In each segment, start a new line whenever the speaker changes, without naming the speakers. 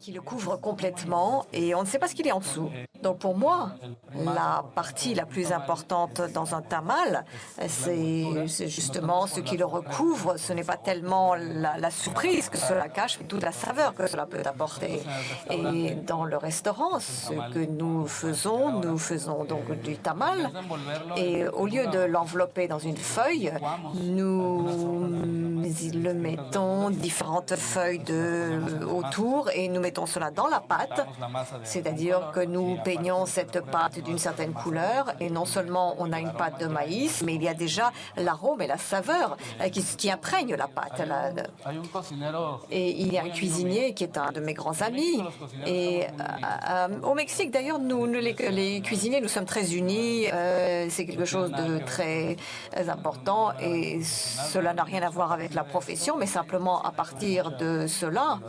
qui le couvre complètement et on ne sait pas ce qu'il y a en dessous. Donc pour moi, la partie la plus importante dans un tamal, c'est justement ce qui le recouvre. Ce n'est pas tellement la surprise que cela cache, mais toute la saveur que cela peut apporter. Et dans le restaurant, ce que nous faisons donc du tamal et au lieu de l'envelopper dans une feuille, nous le mettons différentes feuilles autour et nous mettons cela dans la pâte, c'est-à-dire que nous peignons cette pâte d'une certaine couleur et non seulement on a une pâte de maïs, mais il y a déjà l'arôme et la saveur qui imprègnent la pâte. Et il y a un cuisinier qui est un de mes grands amis. Et au Mexique, d'ailleurs, nous les cuisiniers, nous sommes très unis. C'est quelque chose de très important et cela n'a rien à voir avec la profession, mais simplement à partir de cela,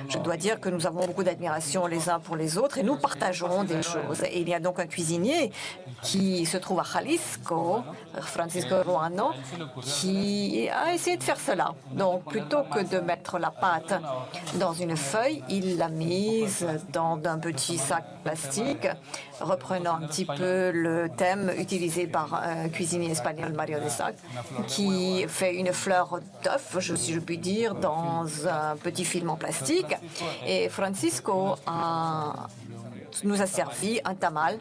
je dois dire que nous avons beaucoup d'admiration les uns pour les autres et nous partageons des choses. Et il y a donc un cuisinier qui se trouve à Jalisco, Francisco Ruano, qui a essayé de faire cela. Donc, plutôt que de mettre la pâte dans une feuille, il l'a mise dans un petit sac plastique, reprenant un petit peu le thème utilisé par un cuisinier espagnol, Mario de Sac, qui fait une fleur d'œuf, si je puis dire, dans un petit film en plastique. Et Francisco nous a servi un tamal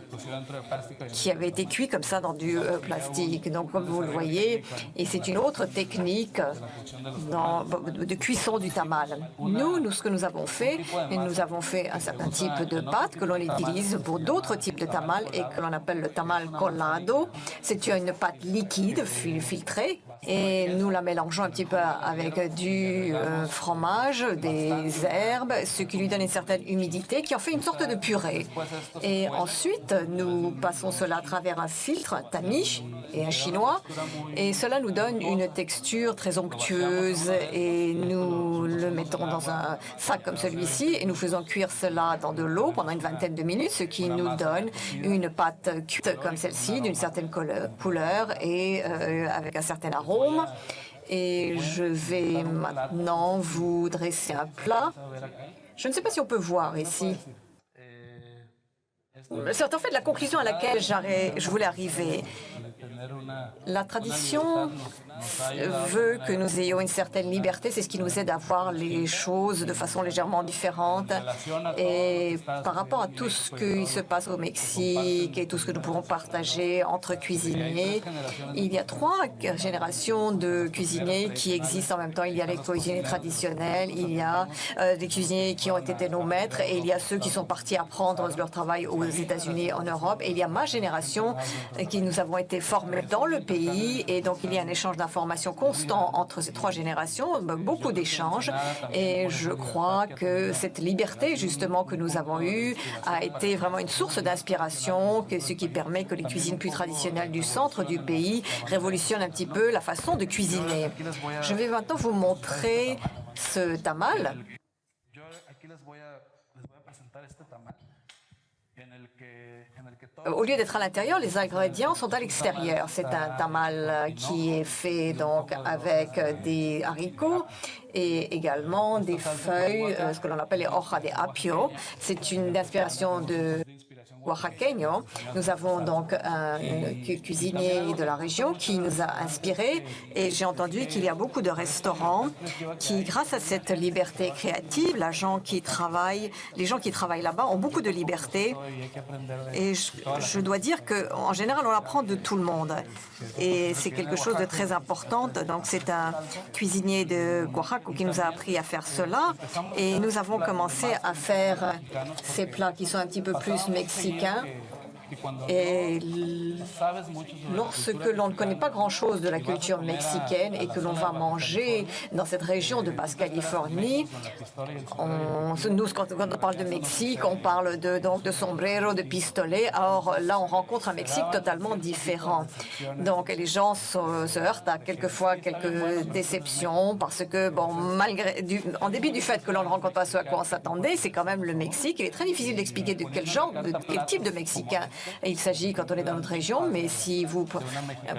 qui avait été cuit comme ça dans du plastique. Donc, comme vous le voyez, et c'est une autre technique de cuisson du tamal. Nous, ce que nous avons fait un certain type de pâte que l'on utilise pour d'autres types de tamal et que l'on appelle le tamal colado. C'est une pâte liquide, filtrée, et nous la mélangeons un petit peu avec du fromage, des herbes, ce qui lui donne une certaine humidité, qui en fait une sorte de purée. Et ensuite, nous passons cela à travers un filtre, un tamish et un chinois, et cela nous donne une texture très onctueuse et nous le mettons dans un sac comme celui-ci et nous faisons cuire cela dans de l'eau pendant une vingtaine de minutes, ce qui nous donne une pâte cuite comme celle-ci, d'une certaine couleur et avec un certain arôme. Et je vais maintenant vous dresser un plat. Je ne sais pas si on peut voir ici. C'est en fait la conclusion à laquelle je voulais arriver. La tradition veut que nous ayons une certaine liberté, c'est ce qui nous aide à voir les choses de façon légèrement différente. Et par rapport à tout ce qui se passe au Mexique et tout ce que nous pouvons partager entre cuisiniers, il y a 3 générations de cuisiniers qui existent en même temps. Il y a les cuisiniers traditionnels, il y a des cuisiniers qui ont été nos maîtres et il y a ceux qui sont partis apprendre leur travail aux États-Unis, en Europe. Et il y a ma génération qui nous avons été formés dans le pays et donc il y a un échange d'informations constant entre ces 3 générations, beaucoup d'échanges et je crois que cette liberté justement que nous avons eue a été vraiment une source d'inspiration, ce qui permet que les cuisines plus traditionnelles du centre du pays révolutionnent un petit peu la façon de cuisiner. Je vais maintenant vous montrer ce tamal. Au lieu d'être à l'intérieur, les ingrédients sont à l'extérieur. C'est un tamal qui est fait donc avec des haricots et également des feuilles, ce que l'on appelle les hoja de apio. C'est une inspiration de oaxaqueño. Nous avons donc un cuisinier de la région qui nous a inspirés et j'ai entendu qu'il y a beaucoup de restaurants qui, grâce à cette liberté créative, les gens qui travaillent là-bas ont beaucoup de liberté et je dois dire qu'en général, on apprend de tout le monde et c'est quelque chose de très important. Donc, c'est un cuisinier de Oaxaca qui nous a appris à faire cela et nous avons commencé à faire ces plats qui sont un petit peu plus mexicains. Et lorsque l'on ne connaît pas grand-chose de la culture mexicaine et que l'on va manger dans cette région de Basse-Californie, nous, quand on parle de Mexique, on parle de sombrero, de pistolet. Or, là, on rencontre un Mexique totalement différent. Donc, les gens se heurtent à quelquefois quelques déceptions parce que, bon, en dépit du fait que l'on ne rencontre pas ce à quoi on s'attendait, c'est quand même le Mexique. Il est très difficile d'expliquer de quel type de Mexicain il s'agit quand on est dans notre région, mais si vous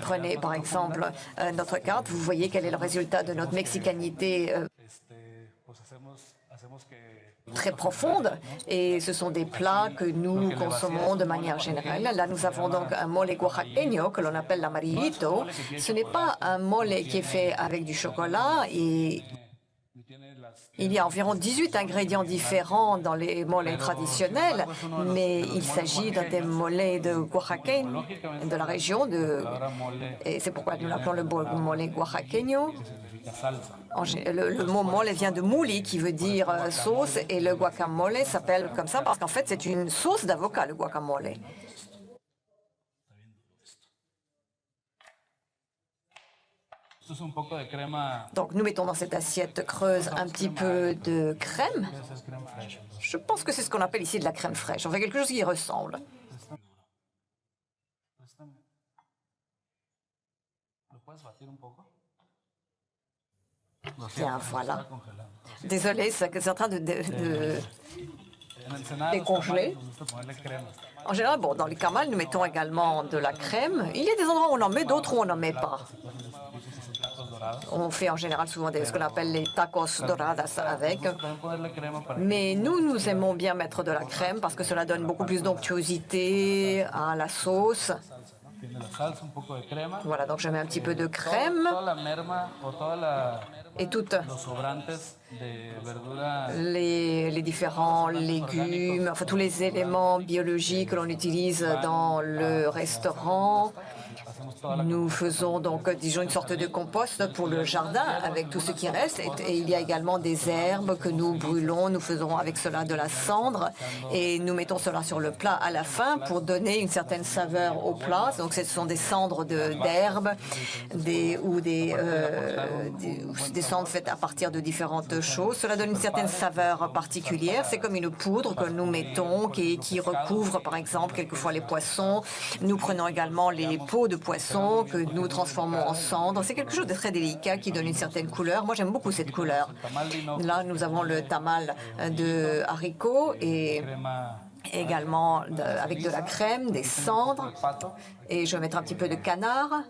prenez par exemple notre carte, vous voyez quel est le résultat de notre mexicanité très profondes et ce sont des plats que nous consommons de manière générale. Là, nous avons donc un mole oaxaqueño que l'on appelle l'amarillito. Ce n'est pas un mole qui est fait avec du chocolat et il y a environ 18 ingrédients différents dans les moles traditionnels, mais il s'agit d'un des moles de Oaxaca, de la région, et c'est pourquoi nous l'appelons le mole oaxaqueño. Le mot mole vient de mouli, qui veut dire sauce, et le guacamole s'appelle comme ça parce qu'en fait, c'est une sauce d'avocat, le guacamole. Donc nous mettons dans cette assiette creuse un petit peu de crème. Je pense que c'est ce qu'on appelle ici de la crème fraîche. On fait quelque chose qui y ressemble. Bien, voilà. Désolé, c'est en train de décongeler. En général, bon, dans les camals, nous mettons également de la crème. Il y a des endroits où on en met, d'autres où on n'en met pas. On fait en général souvent ce qu'on appelle les tacos doradas avec. Mais nous aimons bien mettre de la crème parce que cela donne beaucoup plus d'onctuosité à la sauce. Voilà, donc je mets un petit peu de crème et toutes les différents légumes, enfin tous les éléments biologiques que l'on utilise dans le restaurant. Nous faisons donc, disons, une sorte de compost pour le jardin avec tout ce qui reste. Et il y a également des herbes que nous brûlons. Nous faisons avec cela de la cendre et nous mettons cela sur le plat à la fin pour donner une certaine saveur au plat. Donc, ce sont des cendres d'herbes ou des cendres faites à partir de différentes choses. Cela donne une certaine saveur particulière. C'est comme une poudre que nous mettons qui recouvre, par exemple, quelquefois les poissons. Nous prenons également les peaux de poissons que nous transformons en cendres. C'est quelque chose de très délicat qui donne une certaine couleur. Moi, j'aime beaucoup cette couleur. Là, nous avons le tamal de haricots et également avec de la crème, des cendres. Et je vais mettre un petit peu de canard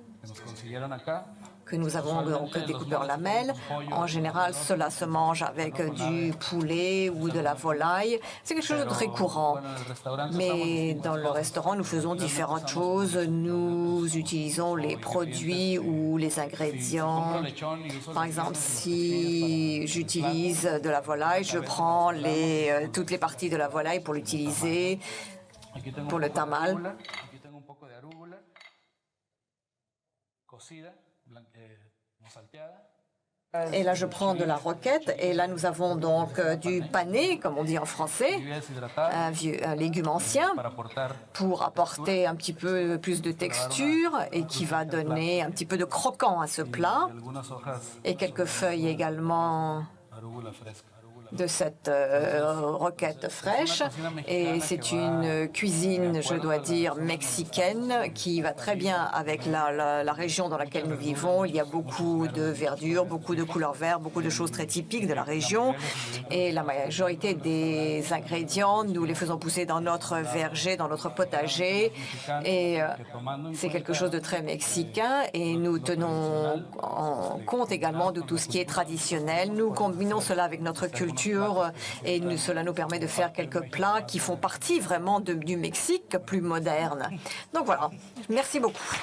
que nous avons donc découpé en lamelles. En général, cela se mange avec du poulet ou de la volaille. C'est quelque chose de très courant. Mais dans le restaurant, nous faisons différentes choses. Nous utilisons les produits ou les ingrédients. Par exemple, si j'utilise de la volaille, je prends toutes les parties de la volaille pour l'utiliser pour le tamal. Et là, je prends de la roquette. Et là, nous avons donc du pané, comme on dit en français, un légume ancien, pour apporter un petit peu plus de texture et qui va donner un petit peu de croquant à ce plat. Et quelques feuilles également de cette roquette fraîche. Et c'est une cuisine, je dois dire, mexicaine qui va très bien avec la région dans laquelle nous vivons. Il y a beaucoup de verdure, beaucoup de couleurs vertes, beaucoup de choses très typiques de la région. Et la majorité des ingrédients, nous les faisons pousser dans notre verger, dans notre potager. Et c'est quelque chose de très mexicain. Et nous tenons en compte également de tout ce qui est traditionnel. Nous combinons cela avec notre culture et cela nous permet de faire quelques plats qui font partie vraiment du Mexique plus moderne. Donc voilà, merci beaucoup.